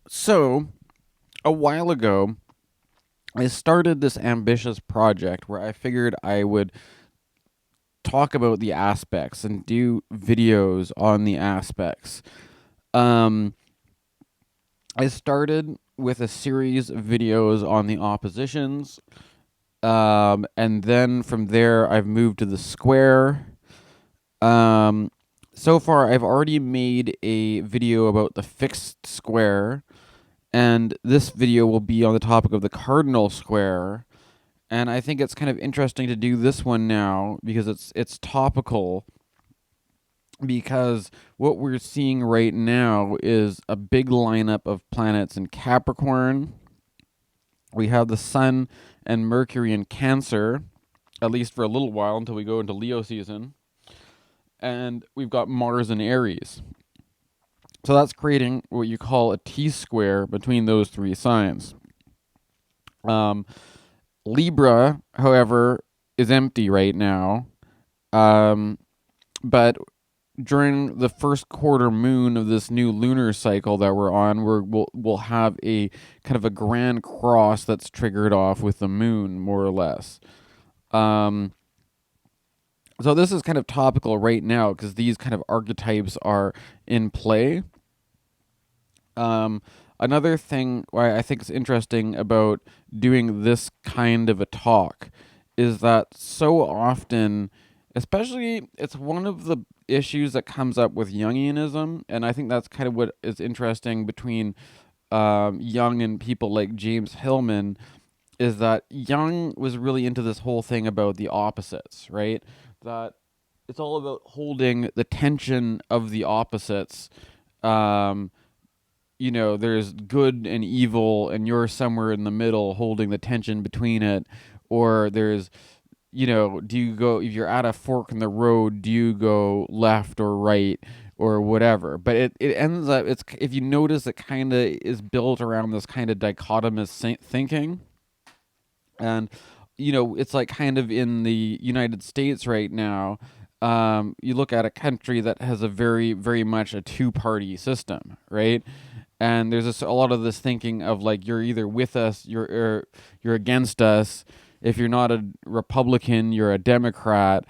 So, a while ago, I started this ambitious project where I figured I would talk about the aspects and do videos on the aspects. Um, I started with a series of videos on the oppositions, and then from there, I've moved to the square. Um, so far, I've already made a video about the fixed square, and this video will be on the topic of the cardinal square. And I think it's kind of interesting to do this one now because it's topical, because what we're seeing right now is a big lineup of planets in Capricorn. We have the Sun and Mercury in Cancer, at least for a little while until we go into Leo season. And we've got Mars in Aries. So that's creating what you call a T square between those three signs. Um, Libra, however, is empty right now. Um, but during the first quarter moon of this new lunar cycle that we're on, we'll have a kind of a grand cross that's triggered off with the moon, more or less. Um, so this is kind of topical right now because these kind of archetypes are in play. Um, Another thing why I think is interesting about doing this kind of a talk is that so often, especially, it's one of the issues that comes up with Jungianism, and I think that's kind of what is interesting between Jung and people like James Hillman, is that Jung was really into this whole thing about the opposites, right? That it's all about holding the tension of the opposites. Um, there's good and evil, and you're somewhere in the middle holding the tension between it. Or there's, do you go, if you're at a fork in the road, do you go left or right or whatever? But it ends up, it's, if you notice, it kind of is built around this kind of dichotomous thinking. And, it's like kind of in the United States right now. You look at a country that has a very, very much a two-party system, right? And there's a lot of this thinking of like, you're either with us, you're against us. If you're not a Republican, you're a Democrat.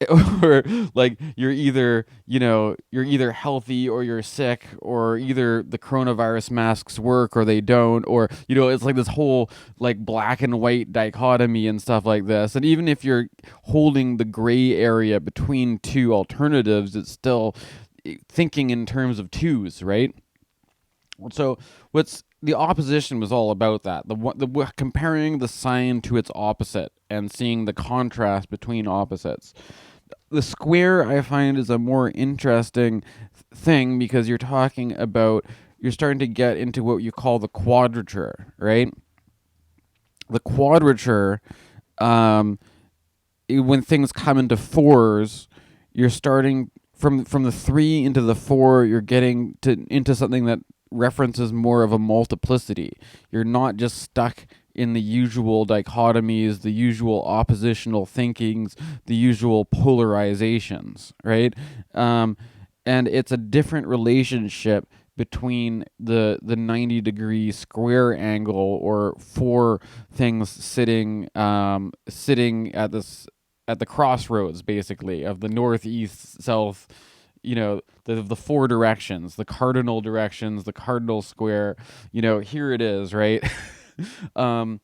Or like, you're either healthy or you're sick, or either the coronavirus masks work or they don't, or it's like this whole like black and white dichotomy and stuff like this. And even if you're holding the gray area between two alternatives, it's still thinking in terms of twos, right? So what's the opposition was all about, that the comparing the sign to its opposite and seeing the contrast between opposites. The square, I find, is a more interesting thing because you're starting to get into what you call the quadrature, right? The quadrature, um, when things come into fours, you're starting from the three into the four. You're getting to into something that references more of a multiplicity. You're not just stuck in the usual dichotomies, the usual oppositional thinkings, the usual polarizations, right? Um, and it's a different relationship between the 90-degree square angle, or four things sitting at the crossroads, basically, of the northeast, south, the four directions, the cardinal directions, the cardinal square. Here it is, right? um,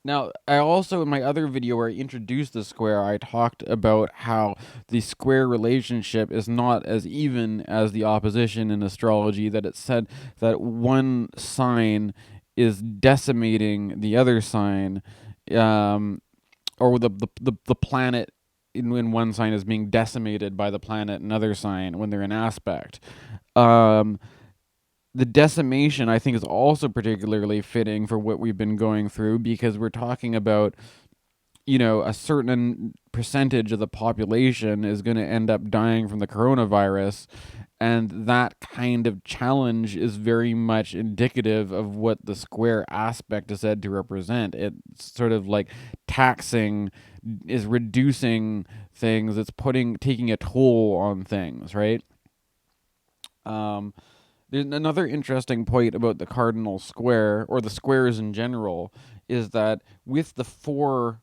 Now, I also, in my other video where I introduced the square, I talked about how the square relationship is not as even as the opposition in astrology, that it said that one sign is decimating the other sign, um, or the planet in one sign is being decimated by the planet in another sign when they're in aspect. Um, the decimation, I think, is also particularly fitting for what we've been going through, because we're talking about, a certain percentage of the population is going to end up dying from the coronavirus. And that kind of challenge is very much indicative of what the square aspect is said to represent. It's sort of like taxing, is reducing things, it's taking a toll on things, right? Um, there's another interesting point about the Cardinal Square, or the squares in general, is that with the four,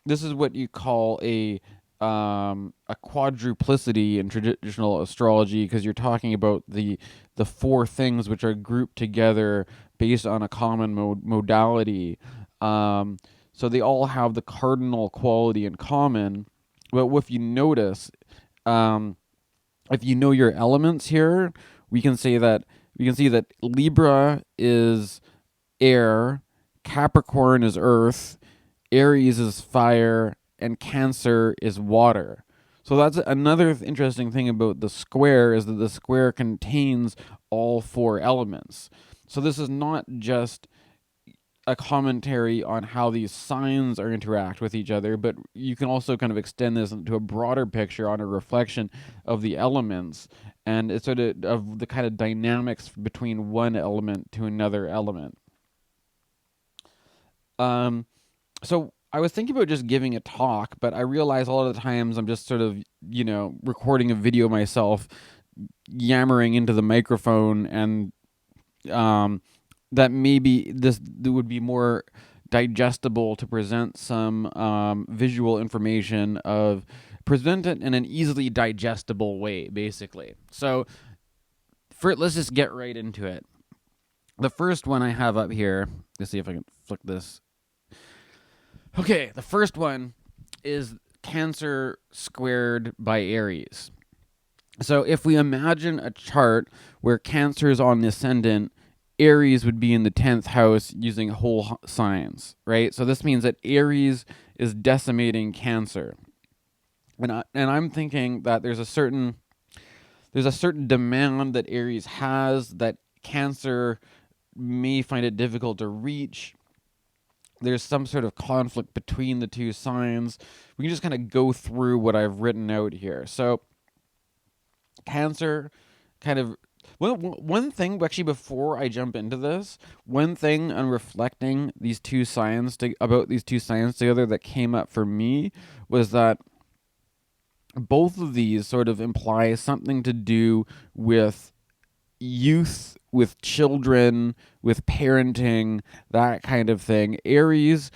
this is what you call a quadruplicity in traditional astrology, because you're talking about the four things which are grouped together based on a common modality. Um, so they all have the cardinal quality in common. But if you notice, um, if you know your elements here, we can say that we can see that Libra is air, Capricorn is earth, Aries is fire, and Cancer is water. So that's another interesting thing about the square, is that the square contains all four elements. So this is not just a commentary on how these signs are interact with each other, but you can also kind of extend this into a broader picture on a reflection of the elements, and it's sort of the kind of dynamics between one element to another element. Um, so I was thinking about just giving a talk, but I realize a lot of the times I'm just sort of, recording a video myself, yammering into the microphone, and um, that maybe this would be more digestible to present some visual information, of present it in an easily digestible way, basically. So let's just get right into it. The first one I have up here, let's see if I can flick this. Okay, the first one is Cancer squared by Aries. So if we imagine a chart where Cancer is on the ascendant, Aries would be in the 10th house using whole signs, right? So this means that Aries is decimating Cancer. And I'm thinking that there's a certain demand that Aries has that Cancer may find it difficult to reach. There's some sort of conflict between the two signs. We can just kind of go through what I've written out here. So Cancer kind of, well, one thing actually, before I jump into this, one thing on reflecting about these two signs together that came up for me was that both of these sort of imply something to do with youth, with children, with parenting, that kind of thing. Aries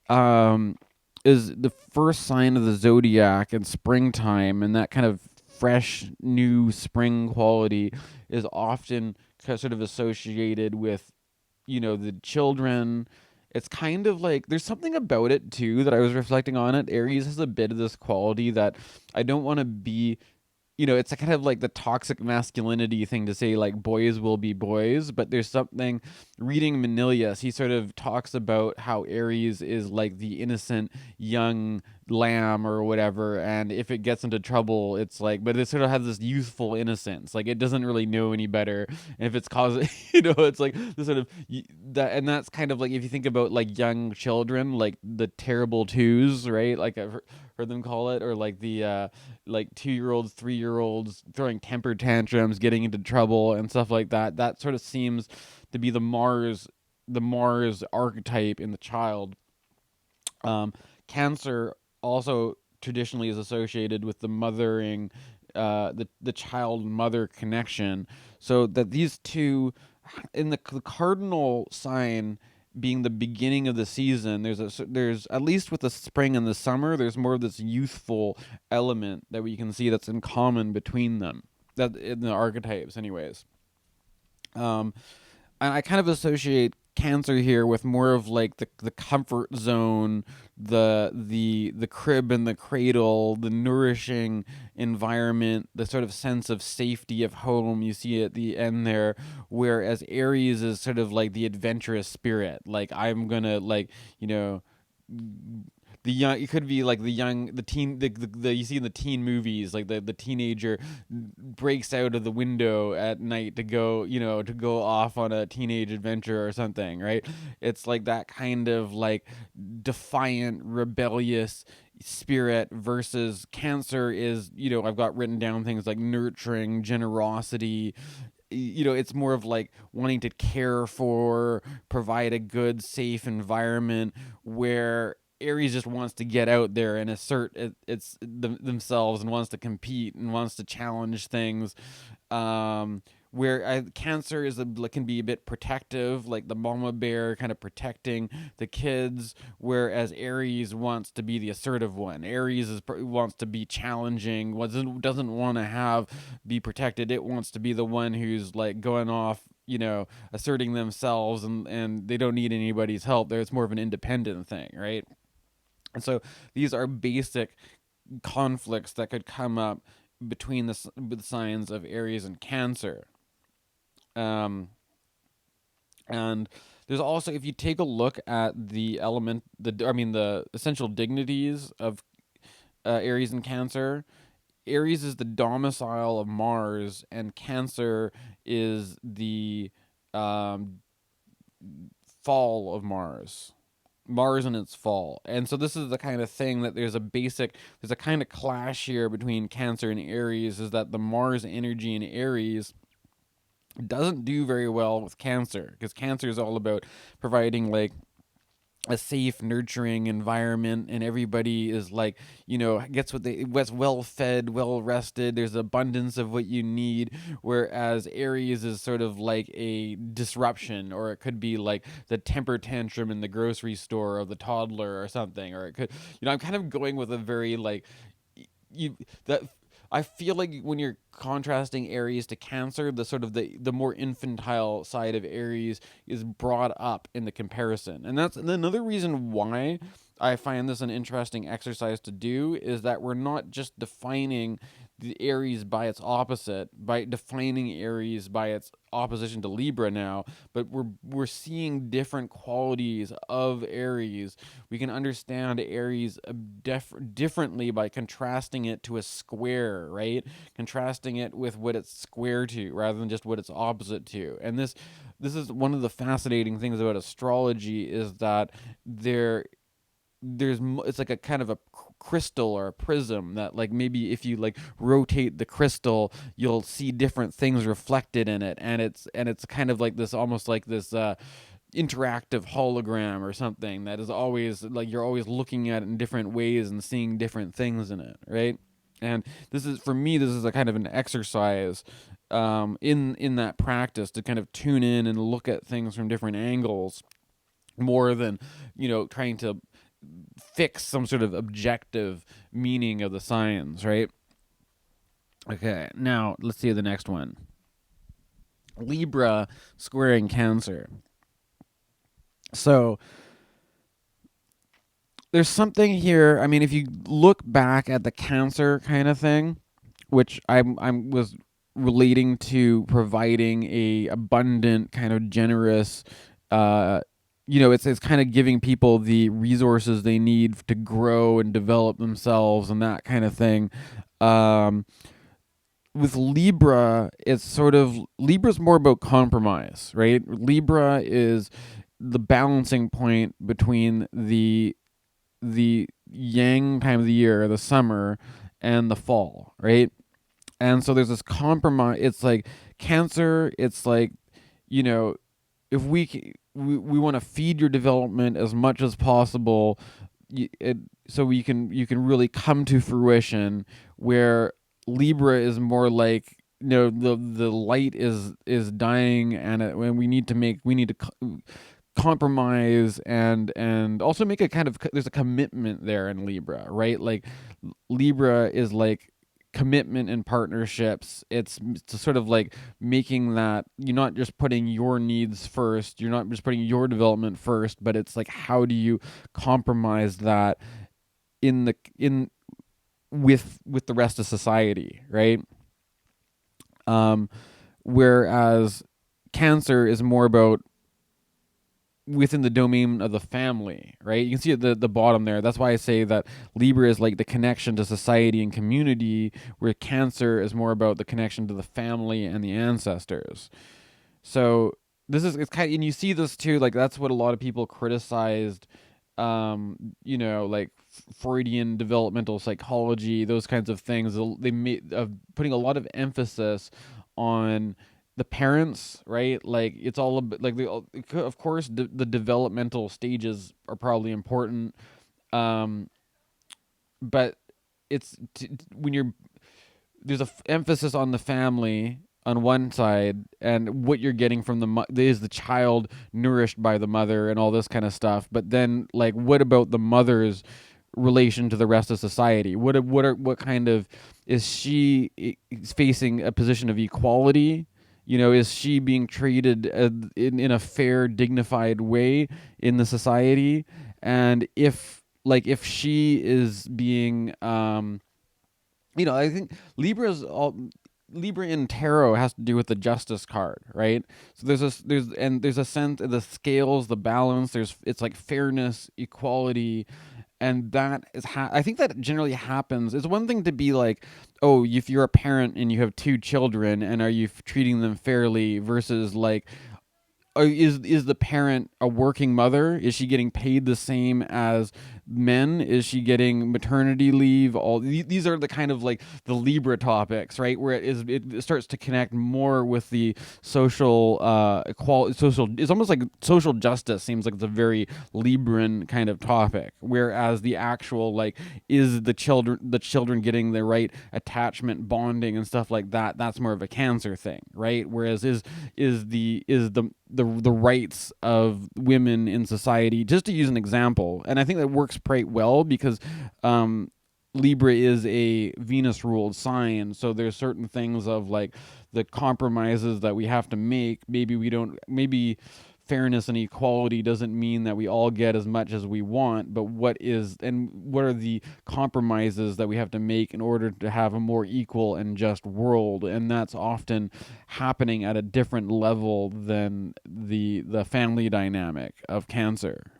um, is the first sign of the zodiac in springtime, and that kind of fresh, new spring quality is often sort of associated with, the children. It's kind of like there's something about it too that I was reflecting on it. Aries has a bit of this quality that I don't want to be, it's a kind of like the toxic masculinity thing to say, like, boys will be boys, but there's something, reading Manilius, he sort of talks about how Aries is like the innocent young lamb or whatever, and if it gets into trouble, it's like, but it sort of has this youthful innocence, like it doesn't really know any better, and if it's causing, it's like this sort of that, and that's kind of like, if you think about like young children, like the terrible twos, right? Like I've heard them call it, or like the like 2-year-olds, 3-year-olds throwing temper tantrums, getting into trouble and stuff like that. That sort of seems to be the Mars archetype in the child. Cancer also traditionally is associated with the mothering, the child mother connection. So that these two, in the cardinal sign being the beginning of the season, there's at least with the spring and the summer, there's more of this youthful element that we can see that's in common between them, that in the archetypes, anyways. Um, and I kind of associate Cancer here with more of like the comfort zone, the crib and the cradle, the nourishing environment, the sort of sense of safety of home you see at the end there. Whereas Aries is sort of like the adventurous spirit, like I'm gonna, like, you know the young, it could be like the teen, the you see in the teen movies, like the teenager breaks out of the window at night to go, to go off on a teenage adventure or something, right? It's like that kind of like defiant, rebellious spirit, versus Cancer is, I've got written down things like nurturing, generosity. It's more of like wanting to care for, provide a good, safe environment, where Aries just wants to get out there and assert themselves, and wants to compete and wants to challenge things. where Cancer is can be a bit protective, like the mama bear kind of protecting the kids, whereas Aries wants to be the assertive one. Aries wants to be challenging, doesn't want to have be protected. It wants to be the one who's like going off, asserting themselves, and they don't need anybody's help. There, it's more of an independent thing, right? And so these are basic conflicts that could come up between the signs of Aries and Cancer. Um, and there's also, if you take a look at the essential dignities of Aries and Cancer, Aries is the domicile of Mars, and Cancer is the um, fall of Mars. Mars in its fall. And so this is the kind of thing that there's a kind of clash here between Cancer and Aries, is that the Mars energy in Aries doesn't do very well with Cancer, because Cancer is all about providing like a safe, nurturing environment, and everybody is like, gets what's well fed, well rested. There's abundance of what you need. Whereas Aries is sort of like a disruption, or it could be like the temper tantrum in the grocery store of the toddler or something, or it could, I'm kind of going with a very like you that I feel like when you're contrasting Aries to Cancer, the sort of the more infantile side of Aries is brought up in the comparison. And that's another reason why I find this an interesting exercise to do, is that we're not just defining the Aries by its opposite, by defining Aries by its opposition to Libra now, but we're seeing different qualities of Aries. We can understand Aries differently by contrasting it to a square, right? Contrasting it with what it's square to rather than just what it's opposite to. And this is one of the fascinating things about astrology, is that it's like a kind of a crystal or a prism that, like, maybe if you like rotate the crystal, you'll see different things reflected in it, and it's kind of like this, almost like this interactive hologram or something, that is always like you're always looking at it in different ways and seeing different things in it, right? And this is, for me, this is a kind of an exercise in that practice, to kind of tune in and look at things from different angles, more than trying to fix some sort of objective meaning of the signs, right? Okay, now let's see the next one. Libra squaring Cancer. So there's something here. I mean, if you look back at the Cancer kind of thing, which I was relating to providing a abundant, kind of generous, it's kind of giving people the resources they need to grow and develop themselves and that kind of thing. Um, with Libra, it's sort of, Libra's more about compromise, right? Libra is the balancing point between the yang time of the year, the summer, and the fall, right? And so there's this compromise. It's like Cancer. It's like, you know, if we want to feed your development as much as possible, so you can really come to fruition. Where Libra is more like, the light is dying, and we need to compromise, and also make a kind of, there's a commitment there in Libra, right? Like Libra is like commitment and partnerships. It's sort of like making that you're not just putting your needs first, you're not just putting your development first, but it's like, how do you compromise that in with the rest of society, right? um Whereas Cancer is more about within the domain of the family, right? You can see at the bottom there. That's why I say that Libra is like the connection to society and community, where Cancer is more about the connection to the family and the ancestors. So it's kind of, and you see this too, like that's what a lot of people criticized, like Freudian developmental psychology, those kinds of things. They made putting a lot of emphasis on the parents, right? Like it's all about, like, of course the developmental stages are probably important, um, but when you're, there's a emphasis on the family, on one side, and what you're getting from is the child nourished by the mother and all this kind of stuff. But then, like, what about the mother's relation to the rest of society? What kind of, is she facing a position of equality? Is she being treated in a fair, dignified way in the society? And if she is being, I think Libra in tarot has to do with the justice card, right? So there's a sense of the scales, the balance. It's like fairness, equality, and that is I think that generally happens. It's one thing to be like, oh, if you're a parent and you have two children, and are you treating them fairly, versus like, is the parent a working mother? Is she getting paid the same as men? Is she getting maternity leave? All these are the kind of like the Libra topics, right? Where it starts to connect more with the social equality. It's almost like social justice seems like it's a very Libran kind of topic. Whereas the actual, like, is the children getting the right attachment, bonding, and stuff like that? That's more of a Cancer thing, right? Whereas is the rights of women in society, just to use an example. And I think that works pretty well because Libra is a Venus ruled sign, so there's certain things of like the compromises that we have to make. Maybe fairness and equality doesn't mean that we all get as much as we want, but what are the compromises that we have to make in order to have a more equal and just world? And that's often happening at a different level than the family dynamic of Cancer.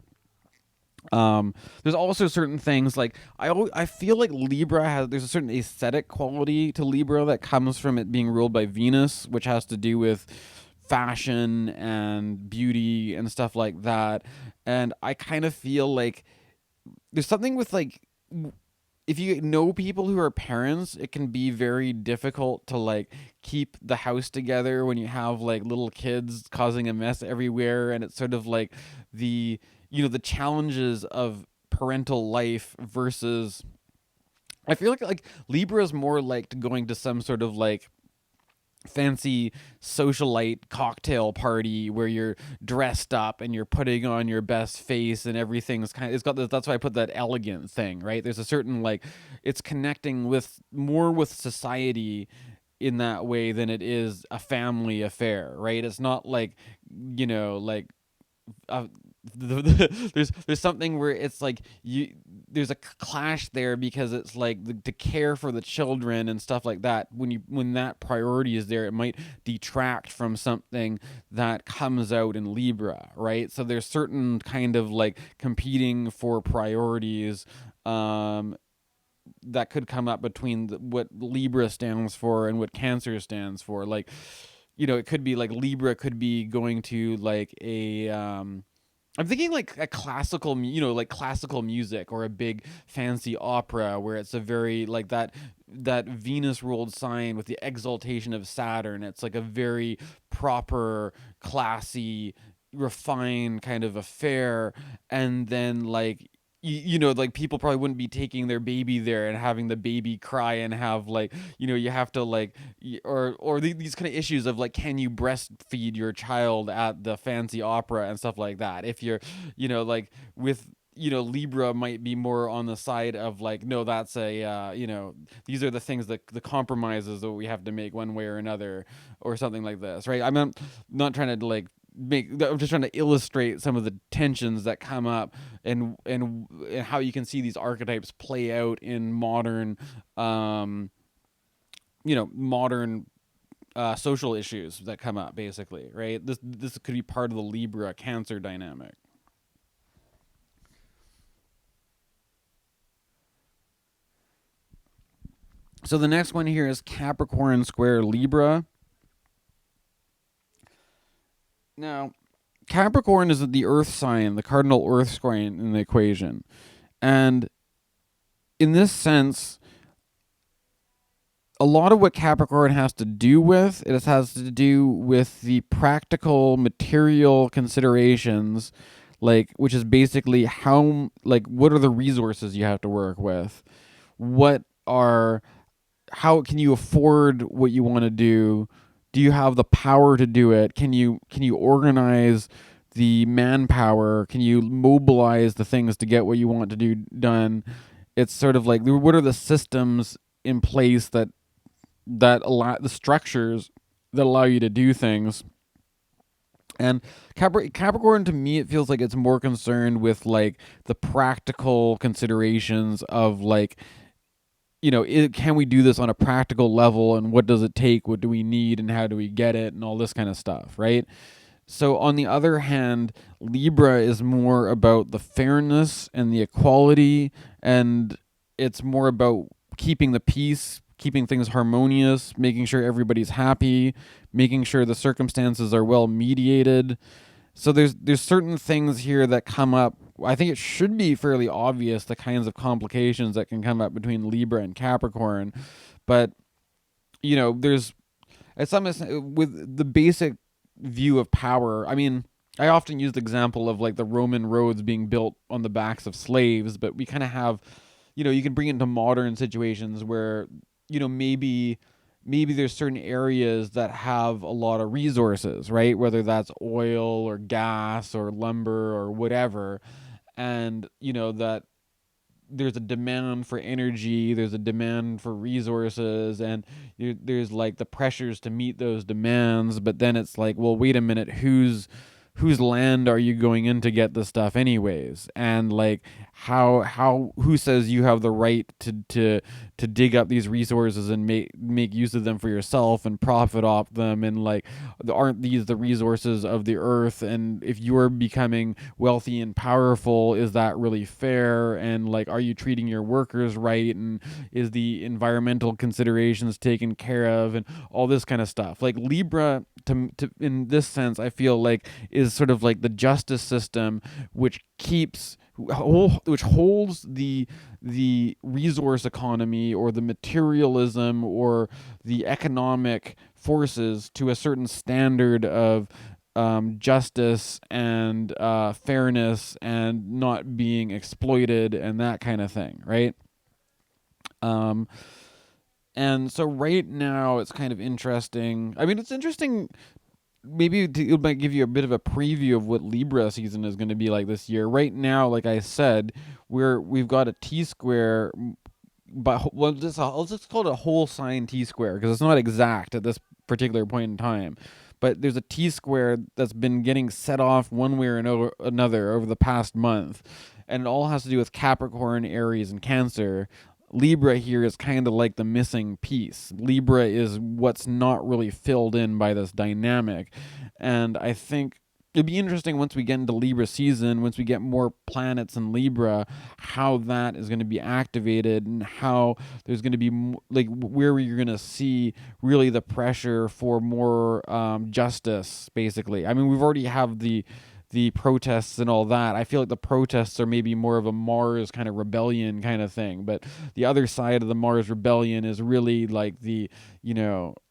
There's also certain things like I feel like there's a certain aesthetic quality to Libra that comes from it being ruled by Venus, which has to do with fashion and beauty and stuff like that. And I kind of feel like there's something with like, if you know people who are parents, it can be very difficult to like keep the house together when you have like little kids causing a mess everywhere. And it's sort of like the challenges of parental life versus, I feel like Libra is more like going to some sort of like fancy socialite cocktail party where you're dressed up and you're putting on your best face, and everything's it's got that's why I put that elegant thing, right? There's a certain like, it's connecting with society in that way than it is a family affair, right? It's not like, like, uh, there's something where it's like there's a clash there, because it's like to care for the children and stuff like that. When that priority is there, it might detract from something that comes out in Libra, right? So there's certain kind of like competing for priorities that could come up between what Libra stands for and what Cancer stands for. Like, it could be like Libra could be going to like a I'm thinking like a classical, like classical music, or a big fancy opera where it's a very like that Venus ruled sign with the exaltation of Saturn. It's like a very proper, classy, refined kind of affair. And then like, like people probably wouldn't be taking their baby there and having the baby cry and have like, you have to like, or these kind of issues of like, can you breastfeed your child at the fancy opera and stuff like that? If you're, like with, Libra might be more on the side of like, no, that's these are the things, that the compromises that we have to make one way or another, or something like this, right? I'm not trying to like I'm just trying to illustrate some of the tensions that come up, and how you can see these archetypes play out in modern social issues that come up, basically, right? This could be part of the Libra Cancer dynamic. So the next one here is Capricorn Square Libra. Now, Capricorn is the Earth sign, the cardinal Earth sign in the equation. And in this sense, a lot of what Capricorn has to do with, it has to do with the practical material considerations, like, which is basically what are the resources you have to work with? What are, how can you afford what you want to do? Do you have the power to do it? Can you organize the manpower? Can you mobilize the things to get what you want to do done? It's sort of like, what are the systems in place that allow the structures that allow you to do things? And Capricorn, to me, it feels like it's more concerned with like the practical considerations of like, can we do this on a practical level, and what does it take? What do we need, and how do we get it, and all this kind of stuff, right? So on the other hand, Libra is more about the fairness and the equality, and it's more about keeping the peace, keeping things harmonious, making sure everybody's happy, making sure the circumstances are well mediated. So there's certain things here that come up. I think it should be fairly obvious the kinds of complications that can come up between Libra and Capricorn, but there's at some with the basic view of power. I mean, I often use the example of like the Roman roads being built on the backs of slaves, but we kind of have, you can bring it into modern situations where, maybe there's certain areas that have a lot of resources, right? Whether that's oil or gas or lumber or whatever, and that there's a demand for energy, there's a demand for resources, and there's like the pressures to meet those demands. But then it's like, well, wait a minute, whose land are you going in to get this stuff anyways? And like, how who says you have the right to dig up these resources and make use of them for yourself and profit off them? And like, aren't these the resources of the earth? And if you're becoming wealthy and powerful, is that really fair? And like, are you treating your workers right? And is the environmental considerations taken care of? And all this kind of stuff. Like Libra, to in this sense, I feel like is sort of like the justice system, which holds the resource economy or the materialism or the economic forces to a certain standard of justice and fairness and not being exploited and that kind of thing, right? Um, and so right now it's kind of interesting. I mean, it's interesting. Maybe it might give you a bit of a preview of what Libra season is going to be like this year. Right now, like I said, we've got a T square, but well, I'll just call it a whole sign T square because it's not exact at this particular point in time. But there's a T square that's been getting set off one way or another over the past month, and it all has to do with Capricorn, Aries, and Cancer. Libra here is kind of like the missing piece. Libra is what's not really filled in by this dynamic. And I think it'd be interesting once we get into Libra season, once we get more planets in Libra, how that is going to be activated and how there's going to be like where you're going to see really the pressure for more justice, basically. I mean, we've already have the protests and all that. I feel like the protests are maybe more of a Mars kind of rebellion kind of thing, but the other side of the Mars rebellion is really like the,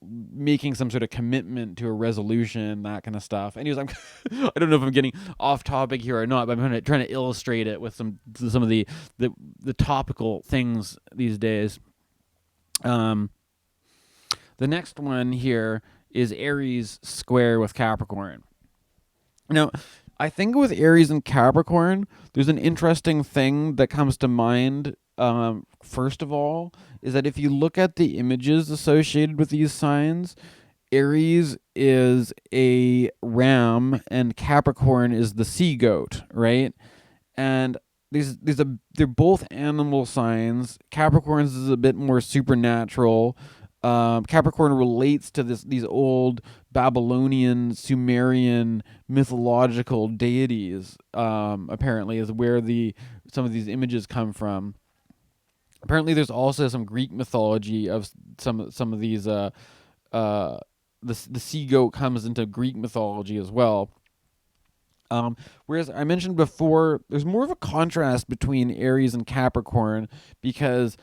making some sort of commitment to a resolution, that kind of stuff. Anyways, I don't know if I'm getting off topic here or not, but I'm trying to illustrate it with some of the topical things these days. The next one here is Aries square with Capricorn. Now, I think with Aries and Capricorn, there's an interesting thing that comes to mind. First of all, is that if you look at the images associated with these signs, Aries is a ram and Capricorn is the sea goat, right? And they're both animal signs. Capricorn's is a bit more supernatural. Capricorn relates to these old Babylonian, Sumerian mythological deities. Apparently, is where some of these images come from. Apparently, there's also some Greek mythology of some of these. The sea goat comes into Greek mythology as well. Whereas I mentioned before, there's more of a contrast between Aries and Capricorn because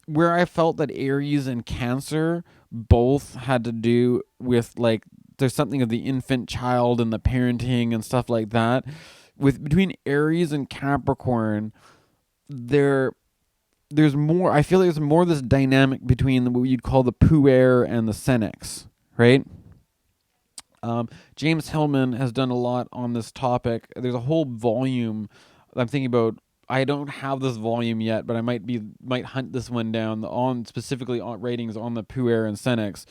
where I felt that Aries and Cancer both had to do with like there's something of the infant child and the parenting and stuff like that. With between Aries and Capricorn, there there's more. I feel like there's more of this dynamic between what you'd call the puer and the senex, right? James Hillman has done a lot on this topic. There's a whole volume I'm thinking about. I don't have this volume yet, but I might hunt this one down on specifically on ratings on the puer and senex.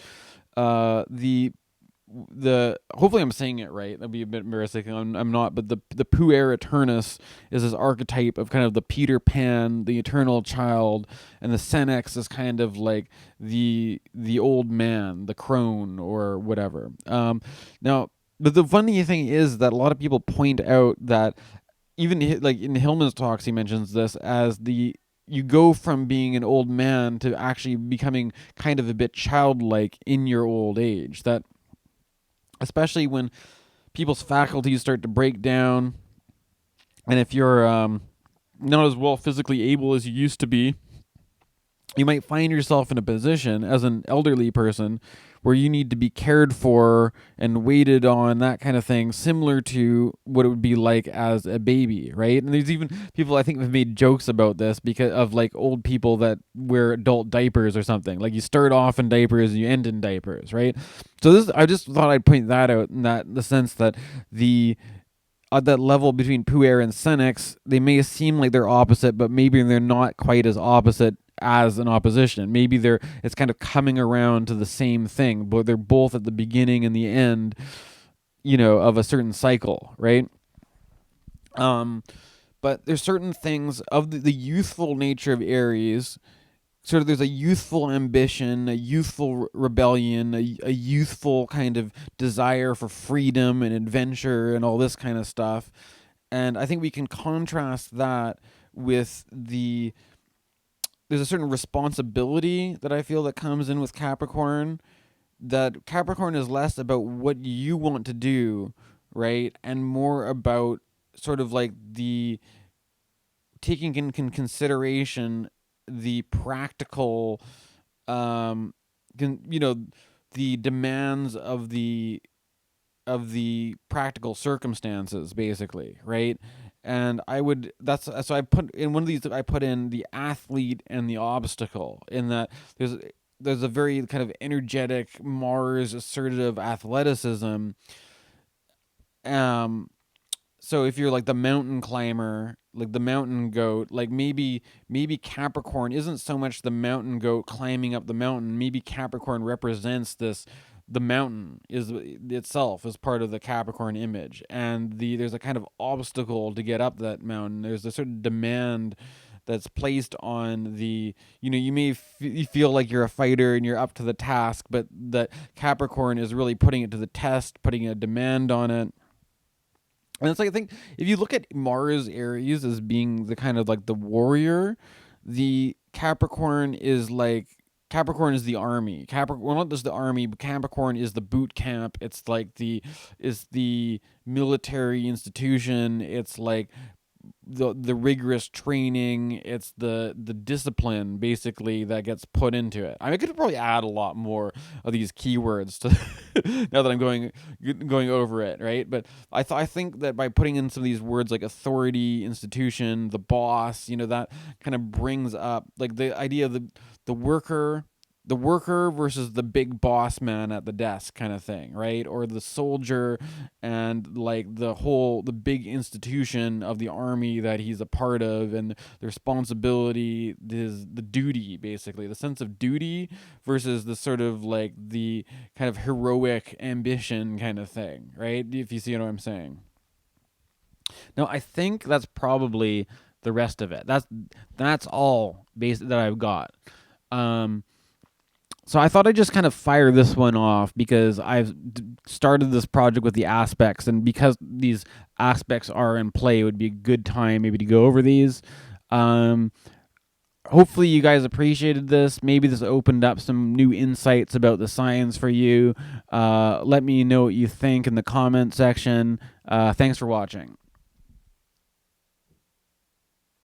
The hopefully I'm saying it right. That'd be a bit embarrassing. I'm not, but the puer eternus is this archetype of kind of the Peter Pan, the eternal child, and the senex is kind of like the old man, the crone or whatever. Now, but the funny thing is that a lot of people point out that even like in Hillman's talks, he mentions this as the you go from being an old man to actually becoming kind of a bit childlike in your old age. That especially when people's faculties start to break down, and if you're not as well physically able as you used to be, you might find yourself in a position as an elderly person where you need to be cared for and waited on, that kind of thing, similar to what it would be like as a baby, right? And there's even people I think have made jokes about this because of like old people that wear adult diapers or something. Like you start off in diapers and you end in diapers, right? So this, I just thought I'd point that out in that the sense that the at that level between puer and senex, they may seem like they're opposite, but maybe they're not quite as opposite as an opposition. Maybe it's kind of coming around to the same thing, but they're both at the beginning and the end, of a certain cycle, right? But there's certain things of the youthful nature of Aries. Sort of there's a youthful ambition, a youthful rebellion, a youthful kind of desire for freedom and adventure and all this kind of stuff. And I think we can contrast that with there's a certain responsibility that I feel that comes in with Capricorn, that Capricorn is less about what you want to do, right? And more about sort of like the taking in consideration the practical, the demands of the practical circumstances, basically, right? And I put in one of these, I put in the athlete and the obstacle, in that there's a very kind of energetic Mars assertive athleticism. So if you're like the mountain climber, like the mountain goat, like maybe Capricorn isn't so much the mountain goat climbing up the mountain. Maybe Capricorn represents the mountain is itself as part of the Capricorn image, and there's a kind of obstacle to get up that mountain. There's a certain demand that's placed on you may you feel like you're a fighter and you're up to the task, but that Capricorn is really putting it to the test, putting a demand on it. And it's like, I think if you look at Mars Aries as being the kind of like the warrior, the Capricorn is the army. Capricorn, well, not just the army, but Capricorn is the boot camp. It's like the military institution. It's like the rigorous training. It's the discipline basically that gets put into it. I could probably add a lot more of these keywords to now that I'm going over it, right? But I think that by putting in some of these words like authority, institution, the boss, that kind of brings up like the idea of the worker versus the big boss man at the desk kind of thing, right? Or the soldier and like the big institution of the army that he's a part of, and the responsibility is the duty, basically the sense of duty versus the sort of like the kind of heroic ambition kind of thing, right? If you see what I'm saying. Now I think that's probably the rest of it. That's all that I've got. So I thought I'd just kind of fire this one off because I've started this project with the aspects, and because these aspects are in play, it would be a good time maybe to go over these. Hopefully you guys appreciated this. Maybe this opened up some new insights about the signs for you. Let me know what you think in the comment section. Thanks for watching.